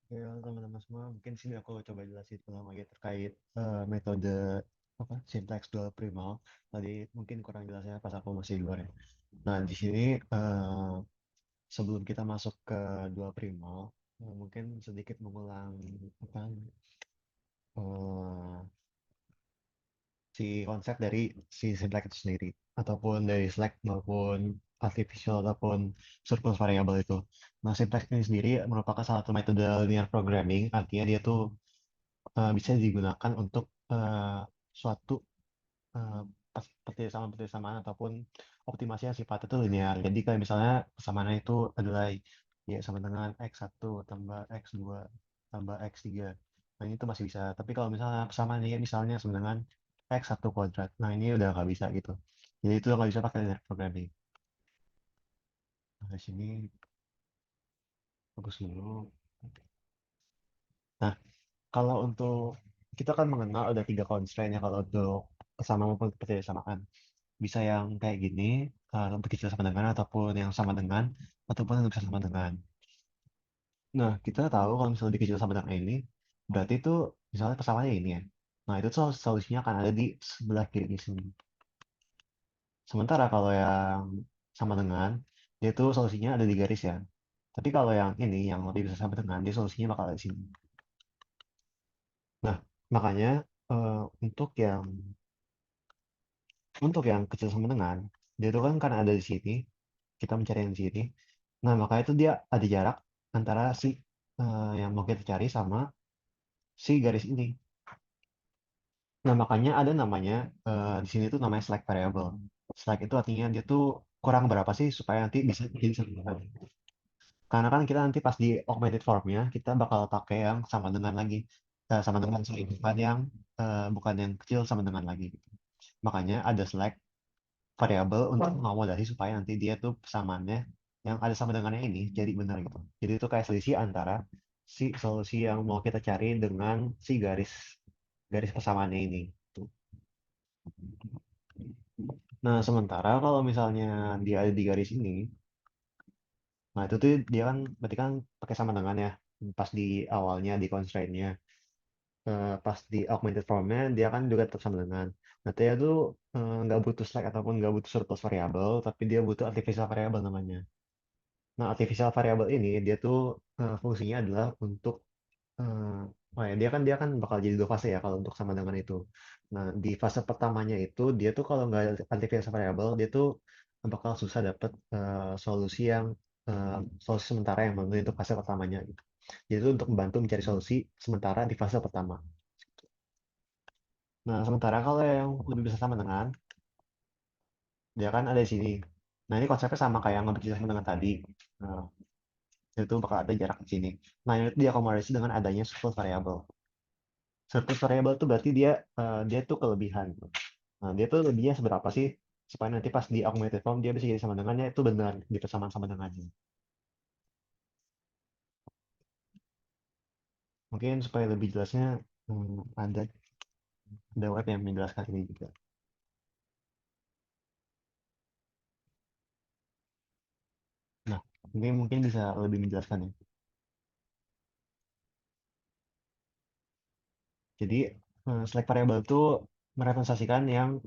Ya, teman-teman semua, mungkin sini aku coba jelasin ulang lagi terkait metode apa sintaks dual primal. Tadi mungkin kurang jelasnya pas aku masih di luar ya. Nah, di sini sebelum kita masuk ke dual primal, mungkin sedikit mengulang apa eh, si konsep dari si Slack itu sendiri, ataupun dari Slack maupun artificial ataupun surplus variable itu. Nah, Syntax ini sendiri merupakan salah satu metode linear programming, artinya dia tuh bisa digunakan untuk suatu eh, persamaan ataupun optimasi yang sifatnya itu linear. Jadi kayak misalnya persamaannya itu adalah ya sama dengan x1 tambah x2 tambah x3. Nah, ini tuh masih bisa. Tapi kalau misalnya persamaannya ya misalnya sama dengan x1 kuadrat. Nah, ini udah nggak bisa gitu. Jadi itu nggak bisa pakai linear programming. Nah, di sini bagus dulu. Nah, kalau untuk kita kan mengenal ada tiga constraint ya kalau untuk persamaan maupun ketidaksamaan. Bisa yang kayak gini, lebih kecil sama dengan, ataupun yang sama dengan, ataupun yang bisa sama dengan. Nah, kita tahu kalau misalnya lebih kecil sama dengan ini, berarti itu misalnya persamaannya ini ya. Nah, itu tuh solusinya akan ada di sebelah kiri di sini. Sementara kalau yang sama dengan, dia tuh solusinya ada di garis ya. Tapi kalau yang ini, yang lebih bisa sama dengan, dia solusinya bakal ada di sini. Nah, makanya eh, untuk yang untuk yang kecil sama dengan, dia tuh kan karena ada di sini, kita mencari yang di sini. Nah, makanya itu dia ada jarak antara si yang mau kita cari sama si garis ini. Nah, makanya ada namanya di sini tuh namanya slack variable. Slack itu artinya dia tuh kurang berapa sih supaya nanti bisa jadi satu. Karena kan kita nanti pas di augmented formnya kita bakal pakai yang sama dengan lagi. Sama dengan sorry, bukan yang kecil sama dengan lagi gitu. Makanya ada slack variabel untuk mengakomodasi supaya nanti dia tuh persamaannya yang ada sama dengannya ini jadi benar gitu. Jadi itu kayak selisih antara si solusi yang mau kita cari dengan si garis garis persamaannya ini. Tuh. Nah, sementara kalau misalnya dia ada di garis ini, nah itu tuh dia kan berarti kan pakai sama dengan ya pas di awalnya di constraint-nya. Pas di augmented form-nya dia kan juga tetap sama dengan. Nah, dia tuh nggak butuh slack ataupun nggak butuh surplus variable, tapi dia butuh artificial variable namanya. Nah, artificial variable ini dia tuh fungsinya adalah untuk oh ya dia kan bakal jadi dua fase ya kalau untuk sama dengan itu. Nah, di fase pertamanya itu dia tuh kalau nggak ada artificial variable dia tuh bakal susah dapet eh, solusi sementara yang memenuhi untuk fase pertamanya gitu. Jadi itu untuk membantu mencari solusi sementara di fase pertama. Nah, sementara kalau yang lebih bisa sama dengan dia kan ada di sini. Nah, ini konsepnya sama kayak yang lebih bisa sama dengan tadi. Nah, itu bakal ada jarak di sini. Nah, itu diakomodasi dengan adanya surplus variable. Surplus variable itu berarti dia tuh kelebihan. Nah, dia tuh lebihnya seberapa sih supaya nanti pas di augmented form dia bisa jadi sama dengannya itu benar di persamaan sama dengannya. Mungkin supaya lebih jelasnya ada web yang menjelaskan ini juga. Nah, ini mungkin bisa lebih menjelaskan ya. Jadi select variable itu merepresentasikan yang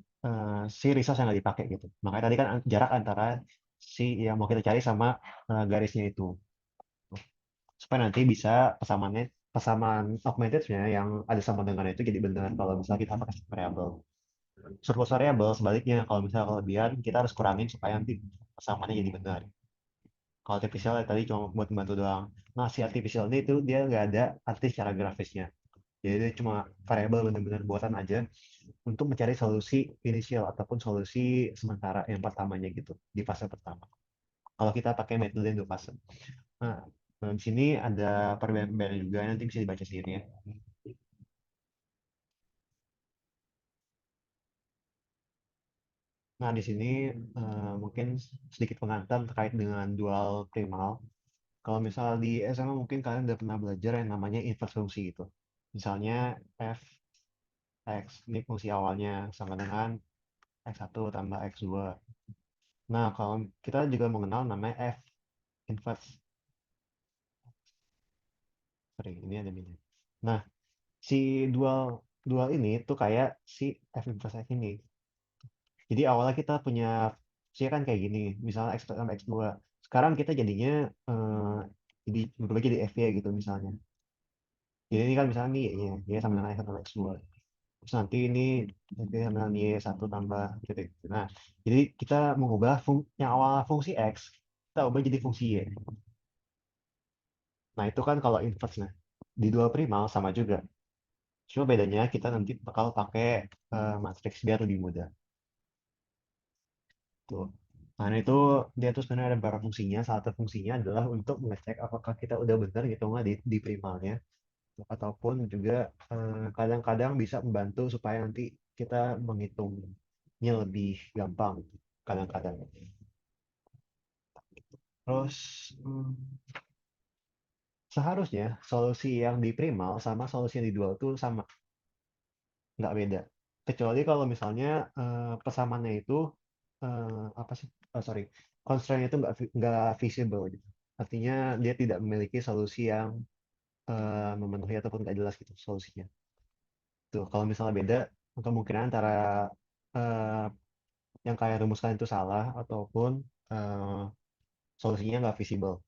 si resource yang nggak dipakai gitu. Makanya tadi kan jarak antara si yang mau kita cari sama garisnya itu. Supaya nanti bisa persamaan augmented-nya yang ada sama dengan itu jadi benar kalau misalnya kita pakai variable. Surplus variable sebaliknya kalau misalnya kelebihan kita harus kurangin supaya nanti persamaannya jadi benar. Kalau artificial ya tadi cuma buat membantu doang. Nah, si artificial ini itu dia nggak ada arti secara grafisnya. Jadi dia cuma variable benar-benar buatan aja untuk mencari solusi inisial ataupun solusi sementara yang pertamanya gitu di fase pertama. Kalau kita pakai metode dua fase. Nah, di sini ada perbedaan juga nanti bisa dibaca sendiri ya. Nah, di sini mungkin sedikit pengantar terkait dengan dual primal. Kalau misal di SMA mungkin kalian udah pernah belajar yang namanya inverse fungsi gitu. Misalnya f x ini fungsi awalnya sama dengan x1 tambah x2. Nah, kalau kita juga mengenal namanya f inverse Sorry, ini ada minus. Nah, si dual dual ini tuh kayak si f inverse x ini. Jadi awalnya kita punya fungsi kan kayak gini, misalnya x sama x2. Sekarang kita jadinya eh, jadi berubah jadi f y gitu misalnya. Jadi ini kan misalnya nih y sama dengan x sama x2. Terus nanti ini f sama dengan y1 tambah titik. Nah, jadi kita mengubah yang awal fungsi x, kita ubah jadi fungsi y. Nah, itu kan kalau inverse. Nah, di dual primal sama juga. Cuma bedanya kita nanti bakal pakai matriks biar lebih mudah. Tuh. Nah, itu dia tuh sebenarnya ada beberapa fungsinya. Salah satu fungsinya adalah untuk mengecek apakah kita udah benar gitu nggak di primalnya. Ataupun juga kadang-kadang bisa membantu supaya nanti kita menghitungnya lebih gampang. Kadang-kadang. Terus seharusnya solusi yang di primal sama solusi yang di dual tuh sama, nggak beda. Kecuali kalau misalnya persamaannya itu apa sih? Oh, sorry, constraint itu nggak visible gitu. Artinya dia tidak memiliki solusi yang memenuhi ataupun nggak jelas gitu solusinya. Tuh, kalau misalnya beda, kemungkinan antara eh, yang kayak rumuskan itu salah ataupun eh, solusinya nggak visible.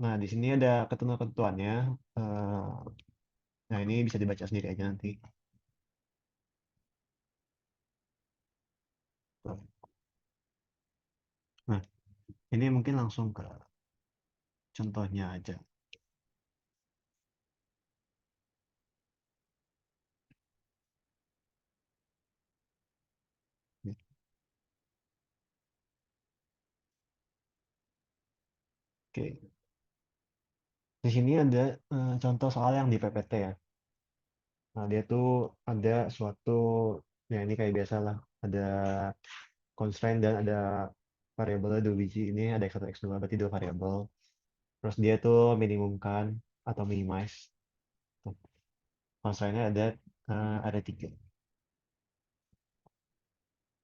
Nah, di sini ada ketentuan-ketentuannya. Eh, nah, ini bisa dibaca sendiri aja nanti. Nah, ini mungkin langsung ke contohnya aja. Oke, di sini ada contoh soal yang di PPT ya. Nah, dia tuh ada suatu, ya ini kayak biasa lah, ada constraint dan ada variabelnya dua biji. Ini ada x1, x2, berarti dua variabel. Terus dia tuh minimumkan atau minimize. Tuh, constraintnya ada tiga.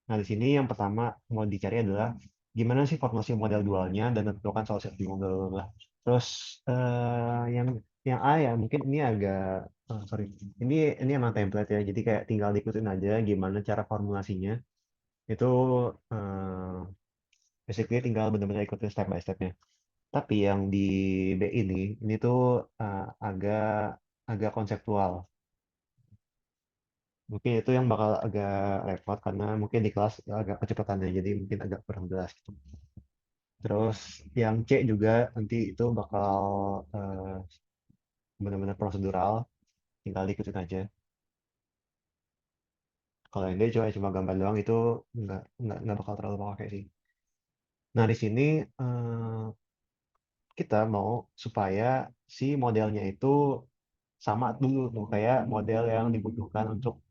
Nah, di sini yang pertama mau dicari adalah gimana sih formulasi model dualnya dan tentukan solusi optimum. Bla, bla, bla. Terus yang A ya mungkin ini agak sorry, ini emang template ya. Jadi kayak tinggal diikutin aja gimana cara formulasinya. Itu eh, basically tinggal benar-benar ikutin step by stepnya. Tapi yang di B ini tuh agak agak konseptual. Mungkin itu yang bakal agak repot karena mungkin di kelas agak kecepatan ya, jadi mungkin agak kurang jelas gitu. Terus yang C juga nanti itu bakal eh, benar-benar prosedural, tinggal diikutin aja. Kalau yang D cuma gambar doang itu nggak bakal terlalu pakai sih. Nah di sini eh, kita mau supaya si modelnya itu sama dulu tuh kayak model yang dibutuhkan untuk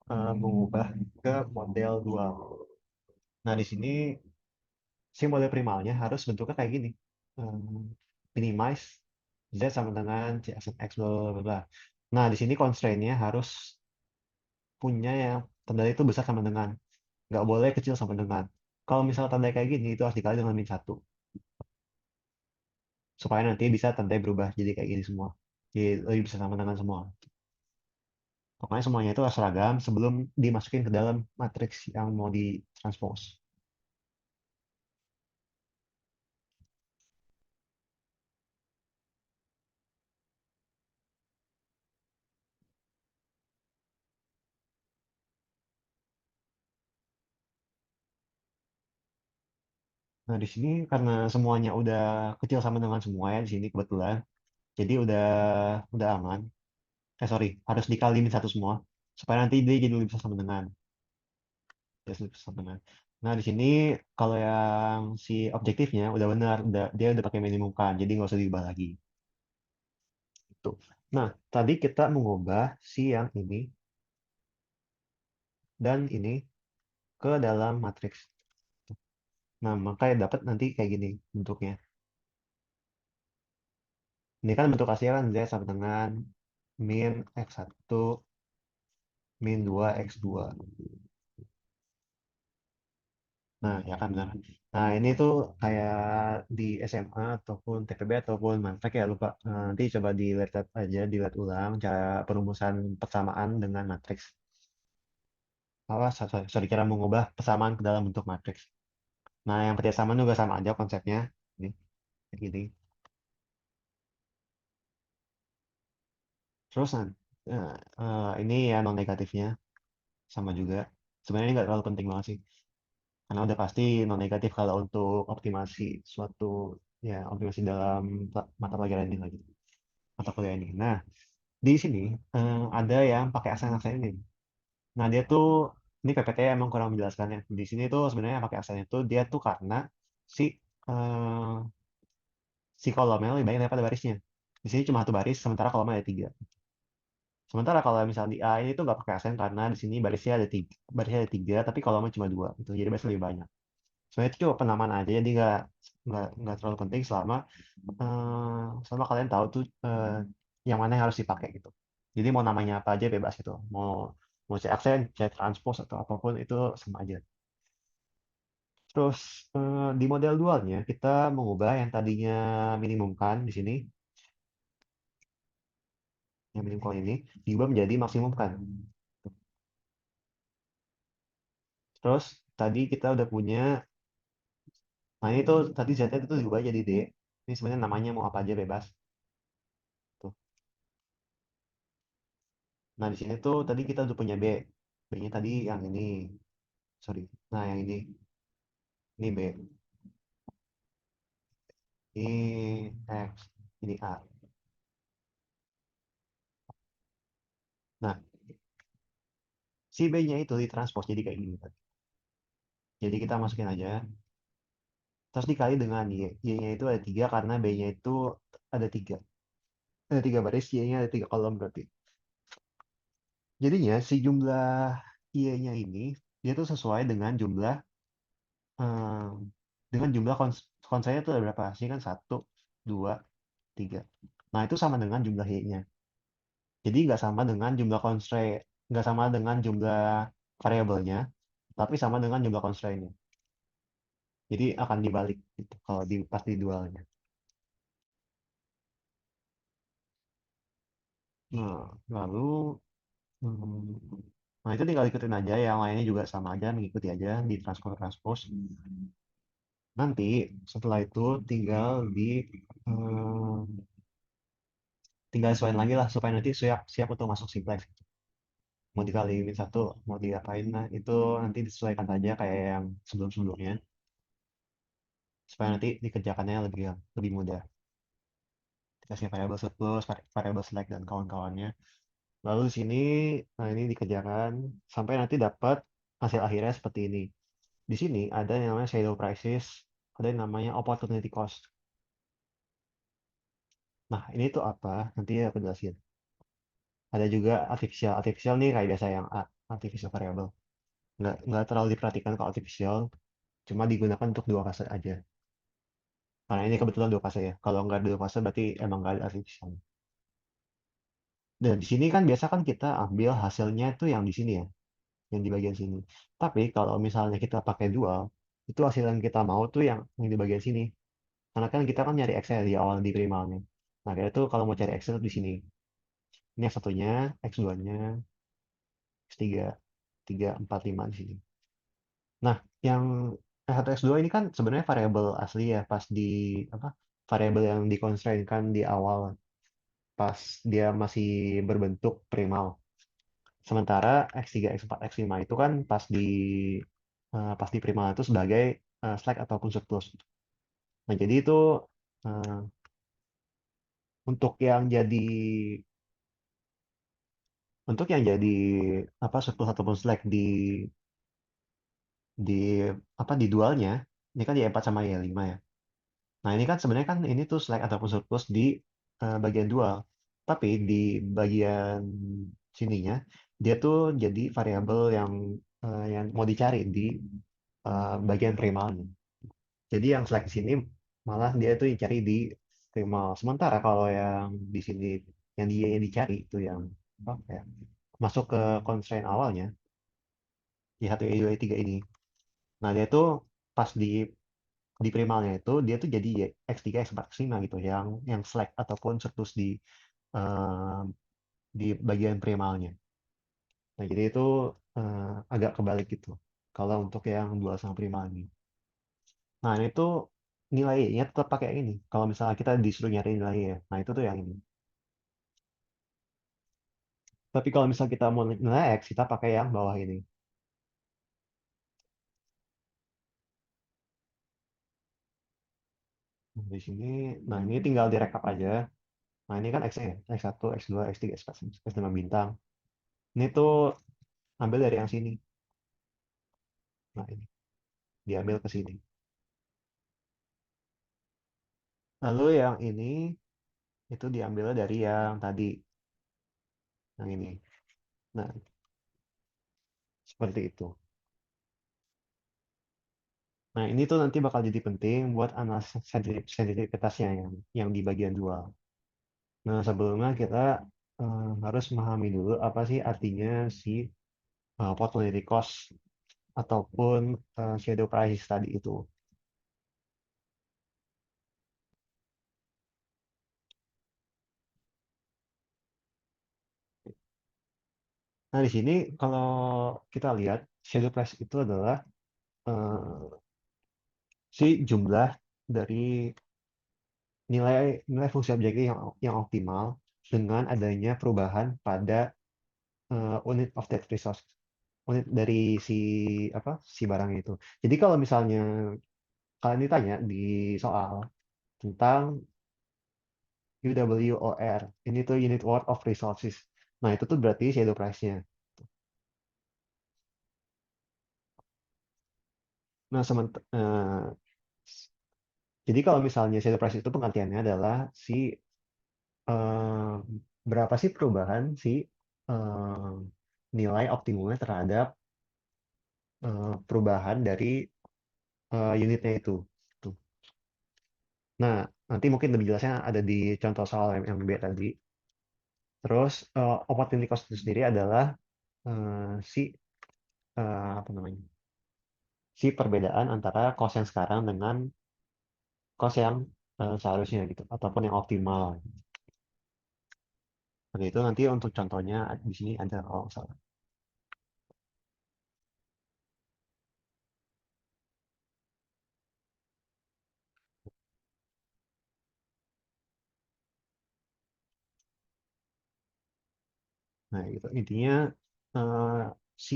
mengubah ke model dual. Nah di sini si model primalnya harus bentuknya kayak gini. Minimize Z sama dengan C X bla bla bla, bla. Nah, di sini constraint-nya harus punya yang tandanya itu besar sama dengan. Nggak boleh kecil sama dengan. Kalau misalnya tanda kayak gini, itu harus dikali dengan min satu. Supaya nanti bisa tandanya berubah jadi kayak gini semua. Jadi lebih bisa sama dengan semua. Pokoknya semuanya itu harus seragam sebelum dimasukin ke dalam matriks yang mau ditranspose. Nah, di sini karena semuanya udah kecil sama dengan semua ya di sini kebetulan. Jadi udah aman. Sorry, harus dikali min satu semua supaya nanti dia jadi lebih bisa sama dengan. Dia lebih bisa sama dengan. Nah, di sini kalau yang si objektifnya udah benar, dia udah pakai minimum kan, jadi nggak usah diubah lagi. Tuh. Nah, tadi kita mengubah si yang ini dan ini ke dalam matriks. Nah, makanya dapat nanti kayak gini bentuknya. Ini kan bentuk aslinya kan Z sama dengan min X1 min 2 X2. Nah, ya kan benar. Nah, ini tuh kayak di SMA ataupun TPB ataupun Mantek ya lupa. Nanti coba dilihat aja, dilihat ulang cara perumusan persamaan dengan matriks. Sorry, cara mengubah persamaan ke dalam bentuk matriks. Nah, yang persamaan juga sama aja konsepnya. Ini, kayak gini. Terus ini ya non negatifnya sama juga. Sebenarnya ini nggak terlalu penting banget sih, karena udah pasti non negatif kalau untuk optimasi suatu ya optimasi dalam mata pelajaran ini lagi mata kuliah ini. Nah, di sini ada yang pakai aksen-aksen ini. Nah, dia tuh ini PPT emang kurang menjelaskannya. Di sini tuh sebenarnya pakai aksen itu dia tuh karena si eh, si kolomnya lebih banyak daripada barisnya. Di sini cuma satu baris, sementara kolomnya ada tiga. Sementara kalau misalnya di A ini tuh nggak pakai aksen karena di sini barisnya ada tiga, tapi kolomnya cuma dua. Itu jadi barisnya lebih banyak. Sebenarnya itu cuma penamaan aja, jadi nggak terlalu penting selama kalian tahu tuh yang mana yang harus dipakai gitu. Jadi mau namanya apa aja bebas gitu. Mau mau C aksen, C transpose atau apapun itu sama aja. Terus di model dualnya kita mengubah yang tadinya minimum kan di sini, yang minimum ini diubah menjadi maksimum kan. Terus tadi kita udah punya, nah ini tuh tadi Z itu diubah jadi D. Ini sebenarnya namanya mau apa aja bebas. Tuh. Nah, di sini tuh tadi kita udah punya B. B-nya tadi yang ini. Sorry. Nah, yang ini B. Ini X. Ini A. Nah, si B-nya itu ditranspos jadi kayak gini. Jadi kita masukin aja. Terus dikali dengan Y. Y-nya itu ada tiga karena B-nya itu ada tiga. Ada tiga baris, Y-nya ada tiga kolom berarti. Jadinya si jumlah Y-nya ini, dia tuh sesuai eh, dengan jumlah konsennya itu ada berapa? Sini kan satu, dua, tiga. Nah, itu sama dengan jumlah Y-nya. Jadi nggak sama dengan jumlah variabelnya, tapi sama dengan jumlah constraint-nya. Jadi akan dibalik gitu, kalau pas di dualnya. Nah, lalu hmm, nah itu tinggal ikutin aja, yang lainnya juga sama aja, mengikuti aja di transpose. Nanti setelah itu hmm, tinggal sesuaiin lagi lah supaya nanti siap siap untuk masuk simplex. Mau dikaliin satu, mau diapain, nah itu nanti disesuaikan saja kayak yang sebelum-sebelumnya supaya nanti dikerjakannya lebih lebih mudah. Dikasih variabel surplus, variabel select dan kawan-kawannya. Lalu di sini, nah ini dikerjakan sampai nanti dapat hasil akhirnya seperti ini. Di sini ada yang namanya shadow prices, ada yang namanya opportunity cost. Nah, ini tuh apa? Nanti aku jelasin. Ada juga artificial. Artificial nih kayak biasa yang artificial variable. Nggak terlalu diperhatikan kalau artificial, cuma digunakan untuk dua fase aja. Karena ini kebetulan dua fase ya. Kalau nggak dua fase berarti emang nggak ada artificial. Dan di sini kan biasa kan kita ambil hasilnya tuh yang di sini ya, yang di bagian sini. Tapi kalau misalnya kita pakai dual, itu hasil yang kita mau tuh yang di bagian sini. Karena kan kita kan nyari Excel di awal di primalnya. Nah, kita tuh kalau mau cari Excel di sini. Ini X satunya, X2-nya, X3, 3, 4, 5 di sini. Nah, yang X1, X2 ini kan sebenarnya variabel asli ya, pas di apa? Variabel yang dikonstrainkan di awal pas dia masih berbentuk primal. Sementara X3, X4, X5 itu kan pas di primal itu sebagai slack ataupun surplus. Nah, jadi itu eh, untuk yang jadi untuk yang jadi apa surplus ataupun slack di di dualnya, ini kan di E4 sama Y5 ya. Nah, ini kan sebenarnya kan ini tuh slack ataupun surplus di bagian dual. Tapi di bagian sininya dia tuh jadi variabel yang mau dicari di bagian primalnya. Jadi yang slack di sini malah dia tuh dicari di primal. Sementara kalau yang di sini yang dia yang dicari itu yang apa ya, masuk ke constraint awalnya di 1 E2 E3 ini. Nah, dia tuh pas di di primalnya itu dia tuh jadi X3 X4 X5 gitu yang slack ataupun surplus eh, di bagian primalnya. Nah, jadi itu agak kebalik gitu. Kalau untuk yang dual sama primal ini. Nah, ini tuh nilainya tetap pakai yang ini. Kalau misalnya kita disuruh nyari nilai ya, nah itu tuh yang ini. Tapi kalau misalnya kita mau nilai X, kita pakai yang bawah ini. Nah, di sini, nah ini tinggal direkap aja. Nah, ini kan X-nya ya, X1, X2, X3, X4, X5 bintang. Ini tuh ambil dari yang sini. Nah, ini diambil ke sini. Lalu yang ini itu diambil dari yang tadi, yang ini. Nah, seperti itu. Nah, ini tuh nanti bakal jadi penting buat analisis sensitivitasnya yang di bagian dual. Nah, sebelumnya kita harus memahami dulu apa sih artinya si opportunity cost ataupun shadow price tadi itu. Nah, di sini kalau kita lihat shadow price itu adalah eh, si jumlah dari nilai nilai fungsi objektif yang optimal dengan adanya perubahan pada unit of that resource, unit dari si apa si barang itu. Jadi kalau misalnya kalian ditanya di soal tentang UWOR, ini tuh unit worth of resources. Nah, itu tuh berarti shadow price-nya. Nah, jadi kalau misalnya shadow price itu pengertiannya adalah si eh, berapa sih perubahan si eh, nilai optimumnya terhadap perubahan dari unitnya itu. Tuh. Nah, nanti mungkin lebih jelasnya ada di contoh soal yang B tadi. Terus opportunity cost itu sendiri adalah si apa namanya? Si perbedaan antara cost yang sekarang dengan cost yang seharusnya gitu ataupun yang optimal. Nah, itu nanti untuk contohnya di sini ada kalau nggak salah. Nah, itu intinya eh, si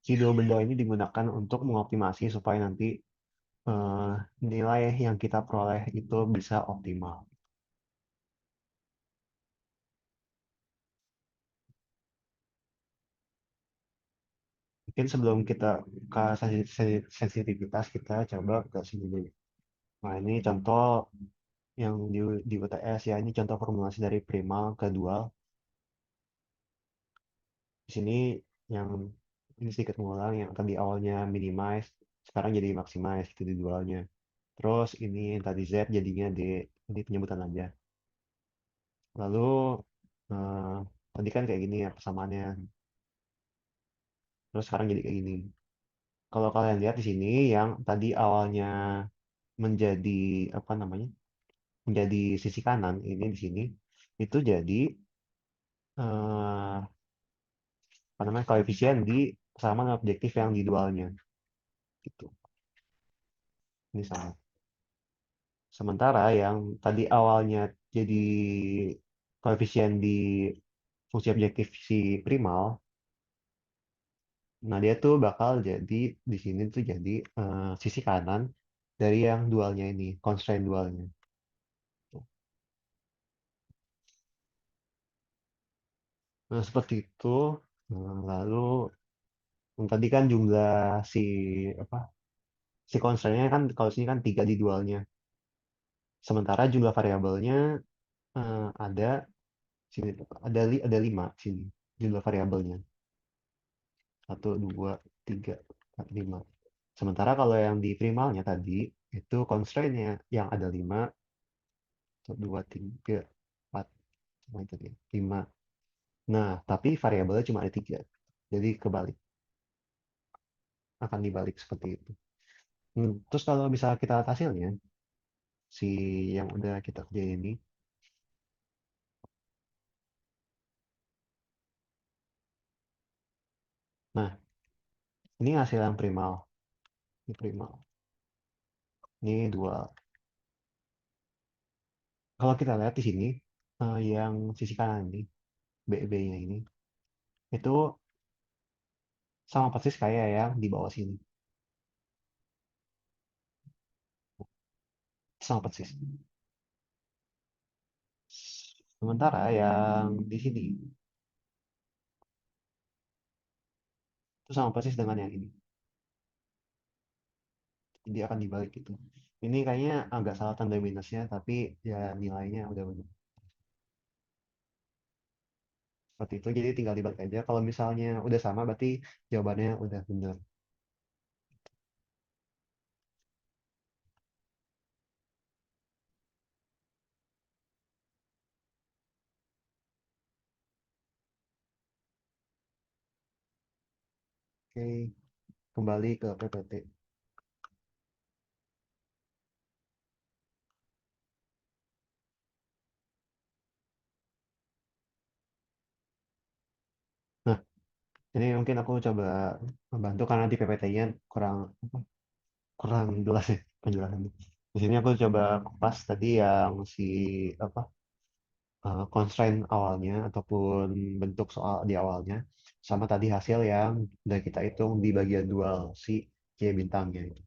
si dua benda ini digunakan untuk mengoptimasi supaya nanti eh, nilai yang kita peroleh itu bisa optimal. Mungkin sebelum kita ke sensitivitas, kita coba ke sini dulu. Nah, ini contoh yang di UTS ya, ini contoh formulasi dari primal ke dual. Di sini yang ini sedikit mengulang, yang tadi awalnya minimize, sekarang jadi maximize itu di dualnya. Terus ini yang tadi Z jadinya di penyebutan aja. Lalu eh, tadi kan kayak gini ya persamaannya. Terus sekarang jadi kayak gini. Kalau kalian lihat di sini yang tadi awalnya menjadi apa namanya? Menjadi sisi kanan ini di sini itu jadi eh, apa namanya? Koefisien di persamaan objektif yang di dualnya gitu. Ini sama. Sementara yang tadi awalnya jadi koefisien di fungsi objektif si primal, nah dia tuh bakal jadi di sini tuh jadi sisi kanan dari yang dualnya ini, constraint dualnya. Nah, seperti itu. Lalu yang tadi kan jumlah si apa si constraint-nya kan kalau sini kan tiga di dualnya. Sementara jumlah variabelnya ada sini ada lima sini jumlah variabelnya. Satu, dua, tiga, empat, lima. Sementara kalau yang di primalnya tadi itu constraint-nya yang ada lima, satu, dua, tiga, empat, sama itu dia, lima. Nah, tapi variabelnya cuma ada tiga. Jadi kebalik, akan dibalik seperti itu. Terus kalau misalnya kita lihat hasilnya, si yang udah kita kerjain ini, nah ini hasil yang primal, ini primal, ini dua. Kalau kita lihat di sini, yang sisi kanan ini, BB-nya ini, itu sama persis kayak yang di bawah sini, sama persis. Sementara yang di sini itu sama persis dengan yang ini. Jadi akan dibalik gitu. Ini kayaknya agak salah tanda minusnya, tapi ya nilainya udah benar. Seperti itu, jadi tinggal dibalik aja. Kalau misalnya udah sama, berarti jawabannya udah benar. Oke, kembali ke PPT. Nah, ini mungkin aku coba membantu karena di PPT-nya kurang kurang jelas ya penjelasannya. Di sini aku coba kupas tadi yang si apa constraint awalnya ataupun bentuk soal di awalnya sama tadi hasil yang udah kita hitung di bagian dual si Y bintangnya itu.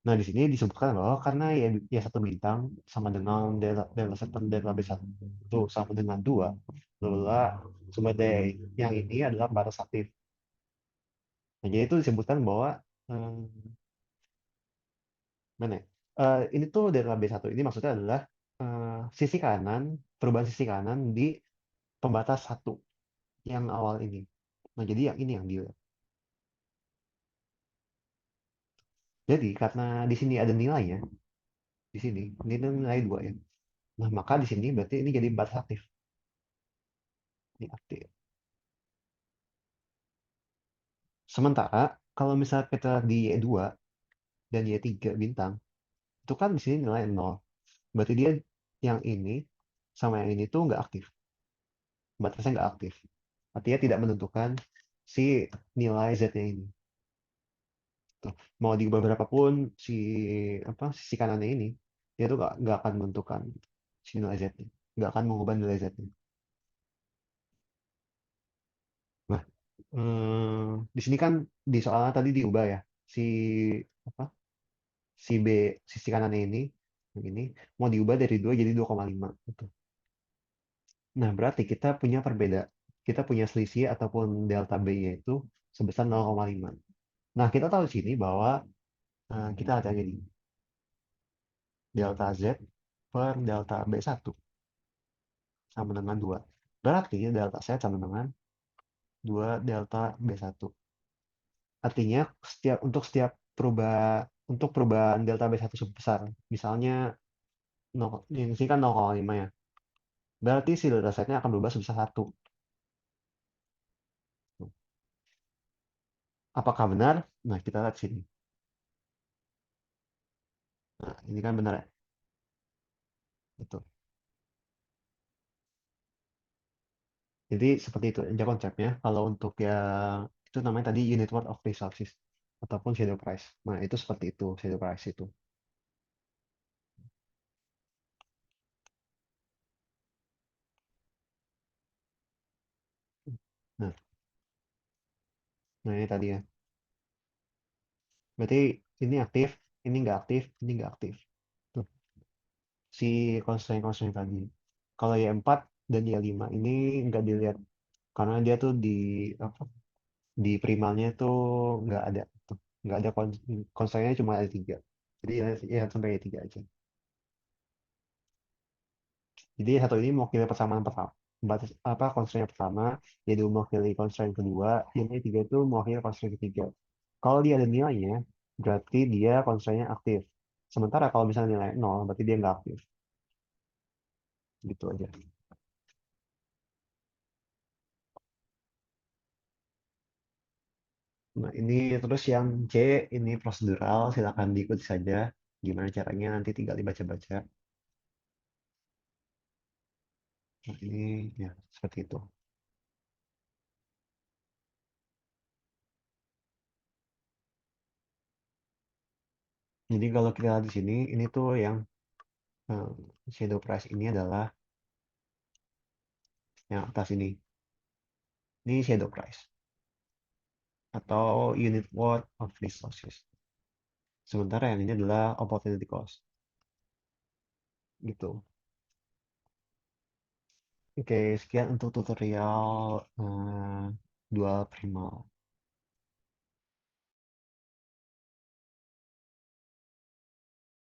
Nah, di sini disebutkan bahwa karena Y satu bintang sama dengan delta satu delta B satu itu sama dengan dua, lalu sumber daya yang ini adalah batas aktif. Nah, jadi itu disebutkan bahwa eh, mana ya? Ini tuh delta B satu ini maksudnya adalah sisi kanan, perubahan sisi kanan di pembatas satu yang awal ini. Nah, jadi yang ini yang dia. Jadi karena di sini ada nilainya, di sini ini tuh nilai dua ya. Nah, maka di sini berarti ini jadi batas aktif. Ini aktif. Sementara kalau misalnya kita di Y2 dan Y3 bintang, itu kan di sini nilai nol. Berarti dia yang ini sama yang ini tuh nggak aktif. Batasnya nggak aktif. Artinya tidak menentukan si nilai Z-nya ini. Tuh. Mau diubah berapapun si apa sisi kanannya ini, dia tuh nggak akan menentukan si nilai Z-nya. Nggak akan mengubah nilai Z-nya. Nah, di sini kan di soalnya tadi diubah ya si apa si B sisi kanannya ini yang ini mau diubah dari 2 jadi 2,5 gitu. Nah, berarti kita punya kita punya selisih ataupun delta B-nya itu sebesar 0,5. Nah, kita tahu di sini bahwa kita ada ini delta Z per delta B1 sama dengan 2. Berarti delta Z sama dengan 2 delta B1. Artinya untuk perubahan delta B1 sebesar misalnya 0, ini sih kan 0,5 ya. Berarti si delta Z-nya akan berubah sebesar 1. Apakah benar? Nah, kita lihat sini. Nah, ini kan benar ya. Betul. Jadi seperti itu aja konsepnya. Kalau untuk yang itu namanya tadi unit worth of resources ataupun shadow price. Nah, itu seperti itu shadow price itu. Nah, nah ini tadi ya. Berarti ini aktif, ini nggak aktif, ini nggak aktif. Tuh, si constraint-constraint tadi. Kalau y empat dan y lima ini nggak dilihat karena dia tuh apa, di primalnya tuh nggak ada tuh. Nggak ada constraint-nya cuma ada 3. Jadi ya sampai y tiga aja. Jadi satu ini mewakili persamaan pertama. Batas apa constraint pertama, jadi mewakili constraint kedua, yang ketiga itu mewakili constraint ketiga. Kalau dia ada nilainya, berarti dia constraint-nya aktif. Sementara kalau misalnya nilai nol, berarti dia nggak aktif. Gitu aja. Nah, ini terus yang C, ini prosedural, silakan diikuti saja. Gimana caranya nanti tinggal dibaca-baca. Nah, ini ya seperti itu. Jadi kalau kita lihat di sini, ini tuh eh, shadow price ini adalah yang atas ini. Ini shadow price atau unit worth of resources. Sementara yang ini adalah opportunity cost. Gitu. Oke, sekian untuk tutorial dual primal.